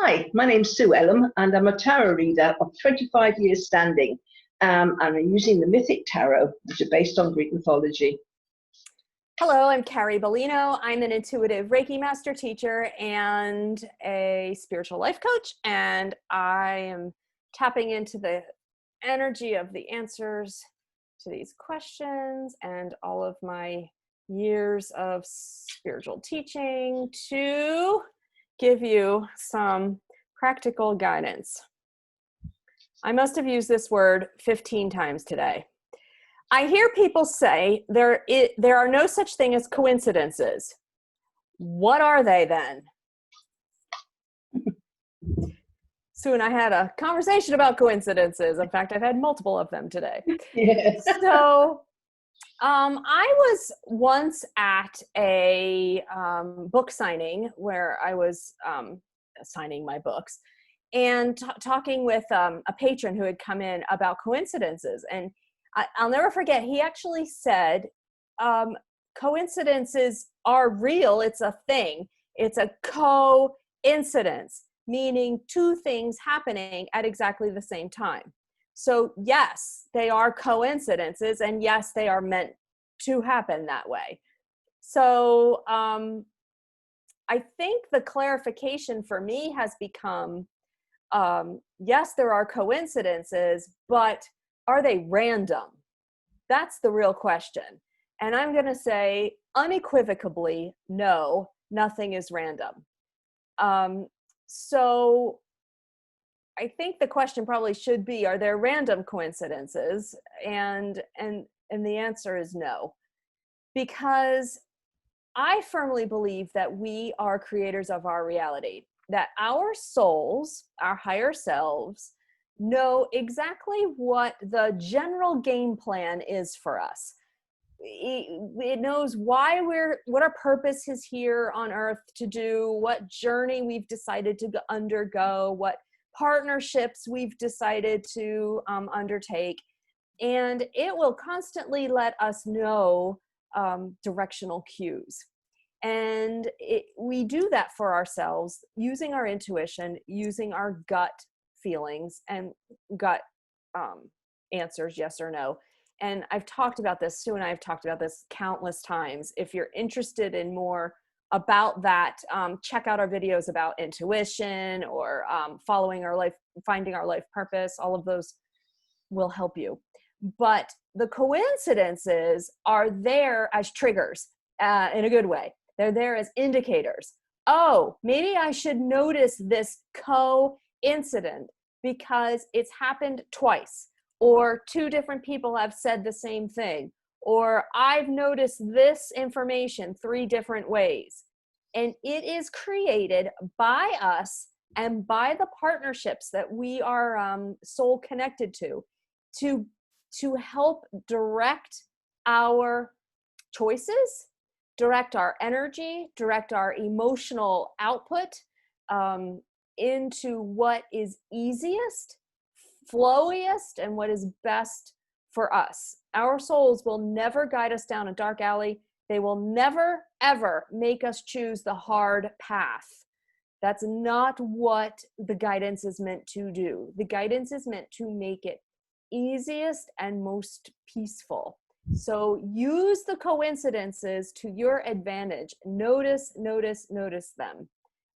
Hi, my name's Sue Ellam, and I'm a tarot reader of 25 years standing. And I'm using the Mythic Tarot, which are based on Greek mythology. Hello, I'm Carrie Beleno. I'm an intuitive Reiki master teacher and a spiritual life coach, and I am tapping into the energy of the answers to these questions and all of my years of spiritual teaching to give you some practical guidance. I must have used this word 15 times today. I hear people say there are no such thing as coincidences. What are they then? Sue and I had a conversation about coincidences. In fact, I've had multiple of them today. Yes. So I was once at a book signing where I was signing my books and talking with a patron who had come in about coincidences. And I'll never forget, he actually said, coincidences are real. It's a thing. It's a coincidence, meaning two things happening at exactly the same time. So yes, they are coincidences, and yes, they are meant to happen that way. So I think the clarification for me has become, yes, there are coincidences, but are they random? That's the real question. And I'm going to say unequivocally, no, nothing is random. So I think the question probably should be, are there random coincidences? And the answer is no, because I firmly believe that we are creators of our reality, that our souls, our higher selves, know exactly what the general game plan is for us. It knows why what our purpose is here on earth to do, what journey we've decided to undergo, what partnerships we've decided to undertake. And it will constantly let us know directional cues. And we do that for ourselves using our intuition, using our gut feelings and gut answers, yes or no. And I've talked about this, Sue and I have talked about this countless times. If you're interested in more about that, check out our videos about intuition or following our life, finding our life purpose. All of those will help you. But the coincidences are there as triggers in a good way. They're there as indicators. Oh, maybe I should notice this coincidence because it's happened twice, or two different people have said the same thing, or I've noticed this information 3 different ways. And it is created by us and by the partnerships that we are soul connected to help direct our choices, direct our energy, direct our emotional output into what is easiest, flowiest, and what is best for us. Our souls will never guide us down a dark alley. They will never, ever make us choose the hard path. That's not what the guidance is meant to do. The guidance is meant to make it easiest and most peaceful. So use the coincidences to your advantage. Notice them.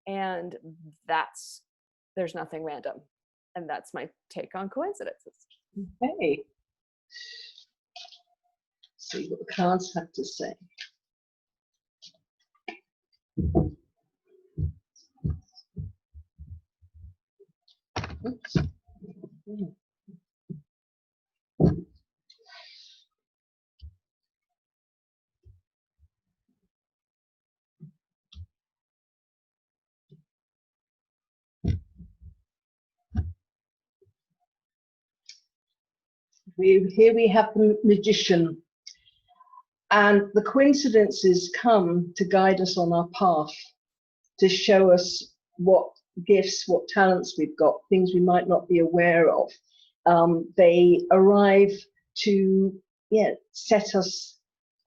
And there's nothing random. And that's my take on coincidences. Okay. See what the cards have to say. Oops. Here we have the Magician, and the coincidences come to guide us on our path, to show us what gifts, what talents we've got, things we might not be aware of. They arrive to set us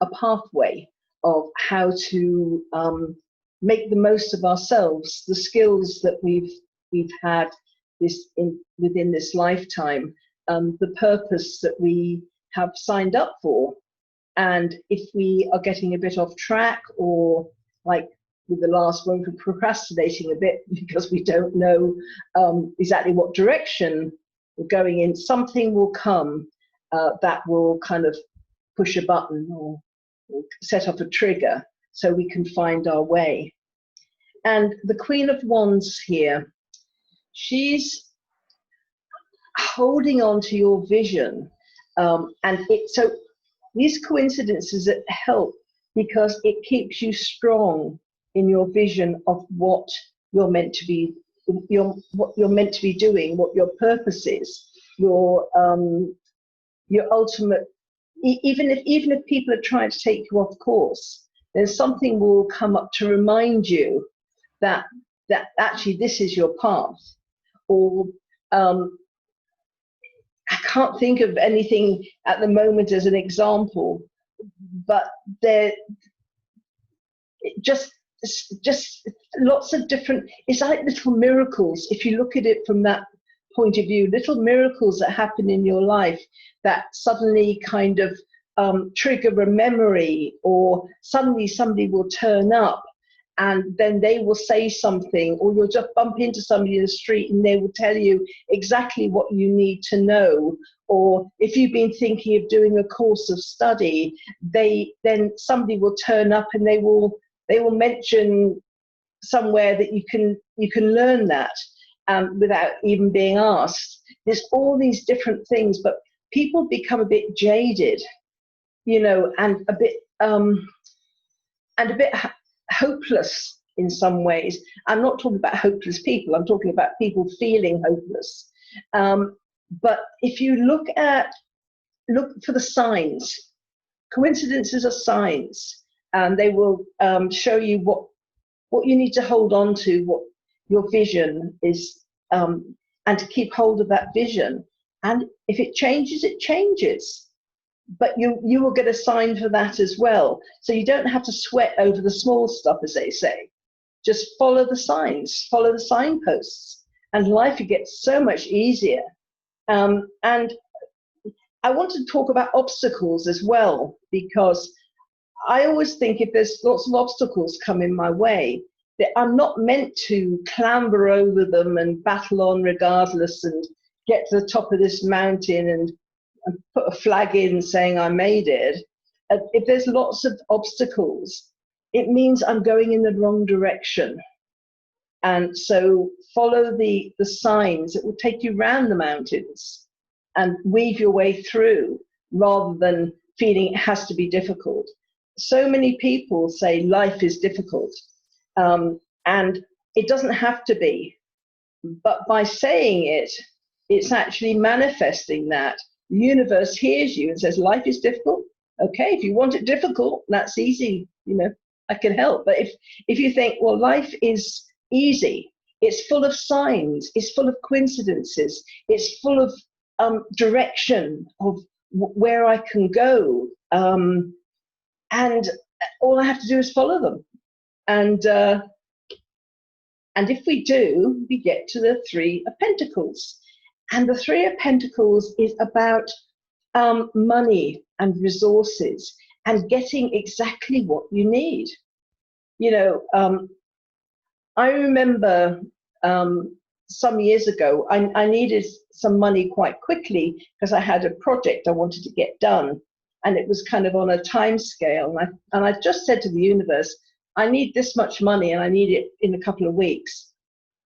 a pathway of how to make the most of ourselves, the skills that we've we've had this within this lifetime, the purpose that we have signed up for. And if we are getting a bit off track, or like with the last one, for procrastinating a bit because we don't know exactly what direction we're going in, something will come that will kind of push a button or set off a trigger so we can find our way. And the Queen of Wands here, she's holding on to your vision. So these coincidences that help because it keeps you strong in your vision of what you're meant to be, what you're meant to be doing, what your purpose is, your ultimate. Even if people are trying to take you off course, then something will come up to remind you that actually this is your path. Or I can't think of anything at the moment as an example, but there just lots of different, it's like little miracles. If you look at it from that point of view, little miracles that happen in your life that suddenly kind of trigger a memory, or suddenly somebody will turn up and then they will say something, or you'll just bump into somebody in the street and they will tell you exactly what you need to know. Or if you've been thinking of doing a course of study, then somebody will turn up and they will mention somewhere that you can learn that without even being asked. There's all these different things, but people become a bit jaded, and a bit hopeless in some ways. I'm not talking about hopeless people. I'm talking about people feeling hopeless. But if you look for the signs, coincidences are signs, and they will show you what you need to hold on to, what your vision is, and to keep hold of that vision. And if it changes, it changes. But you will get a sign for that as well. So you don't have to sweat over the small stuff, as they say. Just follow the signs, follow the signposts, and life gets so much easier. And I want to talk about obstacles as well, because I always think if there's lots of obstacles come in my way, that I'm not meant to clamber over them and battle on regardless and get to the top of this mountain and put a flag in saying I made it. If there's lots of obstacles, it means I'm going in the wrong direction. And so follow the signs that will take you around the mountains and weave your way through, rather than feeling it has to be difficult. So many people say life is difficult, and it doesn't have to be. But by saying it, it's actually manifesting that. The universe hears you and says, life is difficult. Okay, if you want it difficult, that's easy. I can help. But if you think, well, life is easy, it's full of signs, it's full of coincidences, it's full of direction of where I can go, and all I have to do is follow them. And if we do, we get to the Three of Pentacles. And the Three of Pentacles is about money and resources and getting exactly what you need. I remember some years ago, I needed some money quite quickly because I had a project I wanted to get done, and it was kind of on a time scale. And I just said to the universe, I need this much money and I need it in a couple of weeks.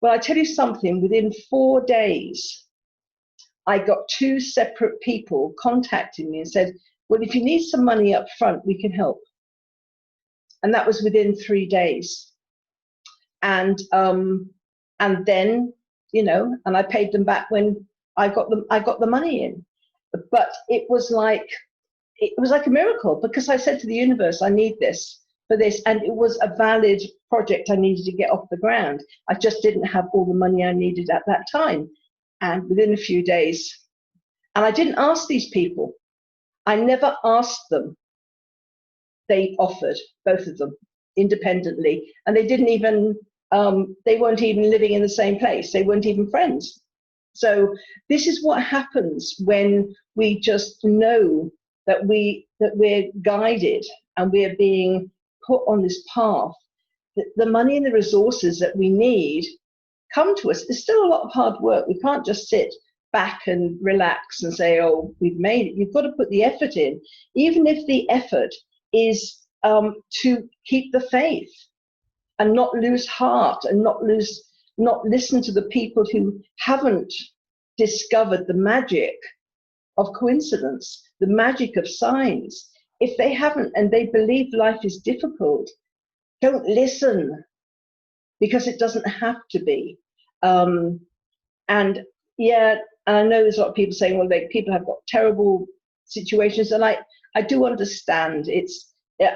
Well, I tell you something, within 4 days, I got 2 separate people contacting me and said, well, if you need some money up front, we can help. And that was within 3 days. And then, and I paid them back when I got the money in. But it was like a miracle, because I said to the universe, I need this for this, and it was a valid project I needed to get off the ground. I just didn't have all the money I needed at that time. And within a few days, and I didn't ask these people, I never asked them. They offered, both of them, independently, and they didn't even they weren't even living in the same place. They weren't even friends. So this is what happens when we just know that we're guided and we're being put on this path. The money and the resources that we need come to us. There's still a lot of hard work. We can't just sit back and relax and say, oh, we've made it. You've got to put the effort in, even if the effort is to keep the faith and not lose heart and not listen to the people who haven't discovered the magic of coincidence, the magic of signs. If they haven't and they believe life is difficult, don't listen, because it doesn't have to be. And yeah, I know there's a lot of people saying, well, people have got terrible situations, and I do understand.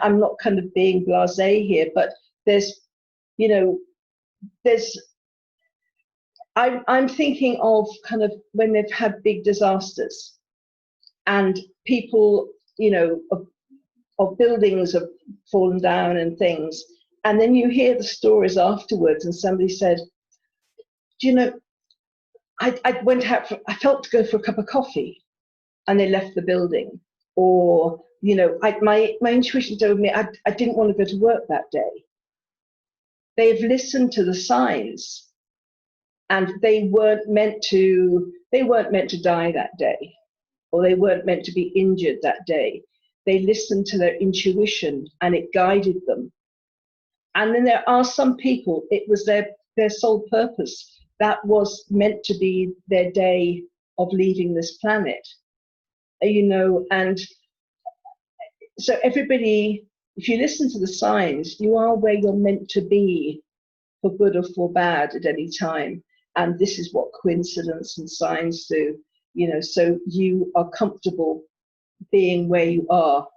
I'm not kind of being blasé here, but I'm thinking of kind of when they've had big disasters and people, of buildings have fallen down and things. And then you hear the stories afterwards and somebody said, I went out, I felt to go for a cup of coffee, and they left the building. Or, my intuition told me I didn't want to go to work that day. They've listened to the signs, and they weren't meant to die that day, or they weren't meant to be injured that day. They listened to their intuition and it guided them. And then there are some people, it was their sole purpose. That was meant to be their day of leaving this planet. And so everybody, if you listen to the signs, you are where you're meant to be, for good or for bad, at any time. And this is what coincidence and signs do, so you are comfortable being where you are.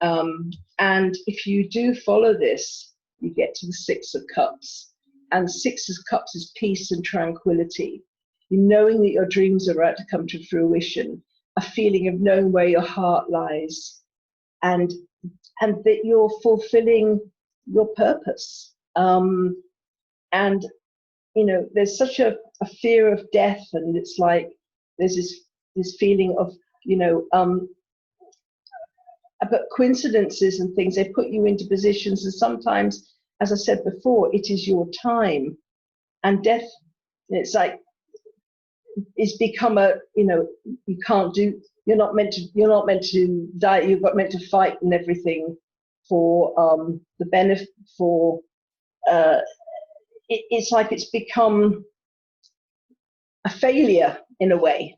And if you do follow this, you get to the Six of Cups. And Six of Cups is peace and tranquility. Knowing that your dreams are about to come to fruition, a feeling of knowing where your heart lies, and that you're fulfilling your purpose. And there's such a fear of death, and it's like there's this feeling of but coincidences and things, they put you into positions, and sometimes, as I said before, it is your time. And death, it's like it's become you can't do, you're not meant to die, you've got meant to fight and everything for the benefit, for it's like it's become a failure in a way.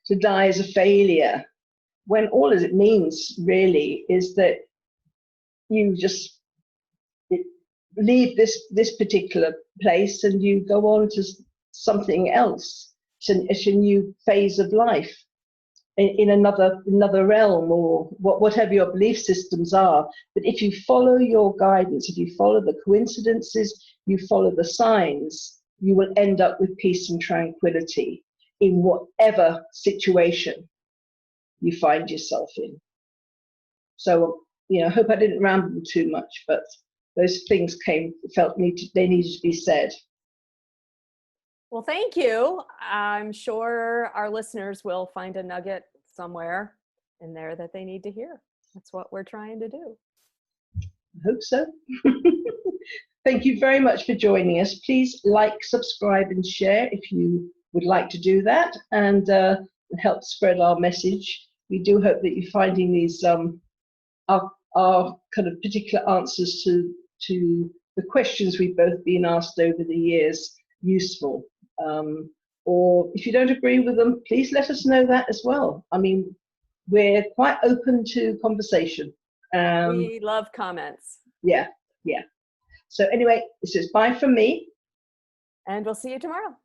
To die is a failure, when all it means really is that you just leave this particular place and you go on to something else. It's a new phase of life in another realm, or whatever your belief systems are. But if you follow your guidance, if you follow the coincidences, you follow the signs, you will end up with peace and tranquility in whatever situation you find yourself in. So, I hope I didn't ramble too much, but those things they needed to be said. Well, thank you. I'm sure our listeners will find a nugget somewhere in there that they need to hear. That's what we're trying to do. I hope so. Thank you very much for joining us. Please like, subscribe, and share if you would like to do that, and help spread our message. We do hope that you're finding these our kind of particular answers to the questions we've both been asked over the years useful. Or if you don't agree with them, please let us know that as well. I mean, we're quite open to conversation. We love comments. Yeah. So anyway, this is bye from me. And we'll see you tomorrow.